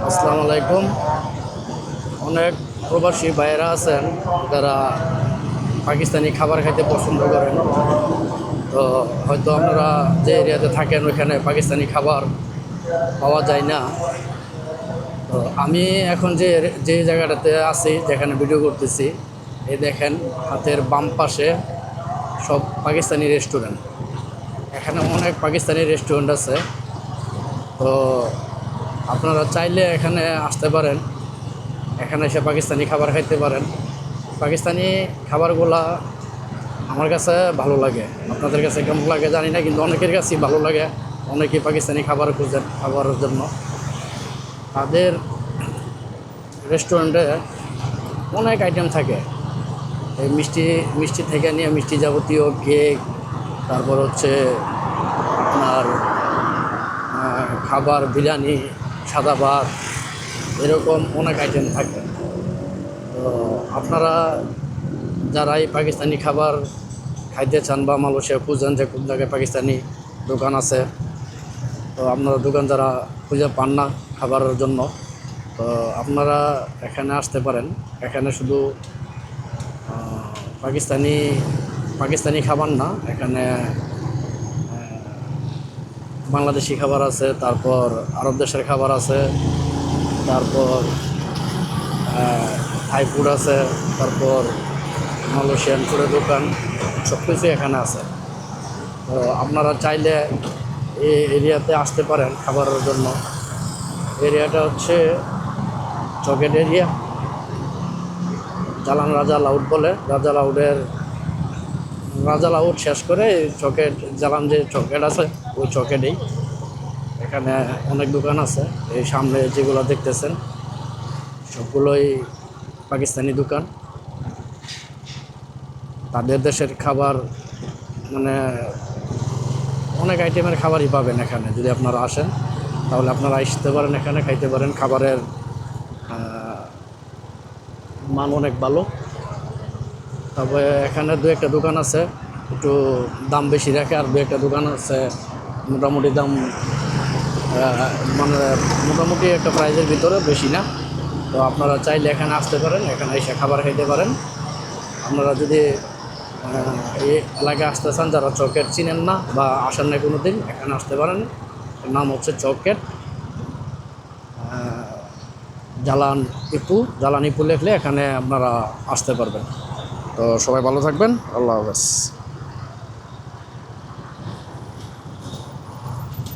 আসসালামু আলাইকুম। অনেক প্রবাসী ভাইয়েরা আছেন যারা পাকিস্তানি খাবার খাইতে পছন্দ করেন। তো হয়তো আপনারা যে এরিয়াতে থাকেন ওইখানে পাকিস্তানি খাবার পাওয়া যায় না। তো আমি এখন যে যে জায়গাটাতে আছি, যেখানে ভিডিও করতেছি, এই দেখেন হাতের বাম পাশে সব পাকিস্তানি রেস্টুরেন্ট। এখানে অনেক পাকিস্তানি রেস্টুরেন্ট আছে। তো আপনারা চাইলে এখানে আসতে পারেন, এখানে এসে পাকিস্তানি খাবার খাইতে পারেন। পাকিস্তানি খাবারগুলা আমার কাছে ভালো লাগে, আপনাদের কাছে কেমন লাগে জানি না, কিন্তু অনেকের কাছেই ভালো লাগে। অনেকেই পাকিস্তানি খাবার খুঁজেন খাবারের জন্য। তাদের রেস্টুরেন্টে অনেক আইটেম থাকে, এই মিষ্টি মিষ্টি থেকে নিয়ে মিষ্টি যাবতীয় কেক, তারপর হচ্ছে আপনার খাবার, বিরিয়ানি, সাদা ভাত, এরকম অনেক আইটেম থাকে। তো আপনারা যারা এই পাকিস্তানি খাবার খাইতে চান বা মালয়েশিয়া খুঁজেন যে কোন জায়গায় পাকিস্তানি দোকান আছে, তো আপনারা দোকান যারা খুঁজে পান না খাবারের জন্য, তো আপনারা এখানে আসতে পারেন। এখানে শুধু পাকিস্তানি পাকিস্তানি খাবার না, এখানে বাংলাদেশি খাবার আছে, তারপর আরব দেশের খাবার আছে, তারপর থাই ফুড আছে, তারপর মালয়েশিয়ান ফুডের দোকান, সব কিছুই এখানে আছে। তো আপনারা চাইলে এই এরিয়াতে আসতে পারেন খাবারের জন্য। এরিয়াটা হচ্ছে চকেট এরিয়া, জালান রাজা লাউড বলে। রাজা লাউড শেষ করে চকেট, জালান যে চকেট আছে ওই চকেটেই এখানে অনেক দোকান আছে। এই সামনে যেগুলো দেখতেছেন সবগুলোই পাকিস্তানি দোকান। তাদের দেশের খাবার, মানে অনেক আইটেমের খাবারই পাবেন এখানে। যদি আপনারা আসেন তাহলে আপনারা আসতে পারেন, এখানে খাইতে পারেন। খাবারের মান অনেক ভালো। তবে এখানে দু একটা দোকান আছে একটু দাম বেশি রাখে, আর দু একটা দোকান আছে মোটামুটি দাম, মানে মোটামুটি একটা প্রাইজের ভিতরে, বেশি না। তো আপনারা চাইলে এখানে আসতে পারেন, এখানে এসে খাবার খাইতে পারেন। আপনারা যদি এই এলাকায় আসতে চান, যারা চকেট চিনেন না বা আসেন না কোনো দিন, এখানে আসতে পারেন। নাম হচ্ছে চকেট জালান ইপু লিখলে এখানে আপনারা আসতে পারবেন। তো সবাই ভালো থাকবেন। আল্লাহ হাফেজ।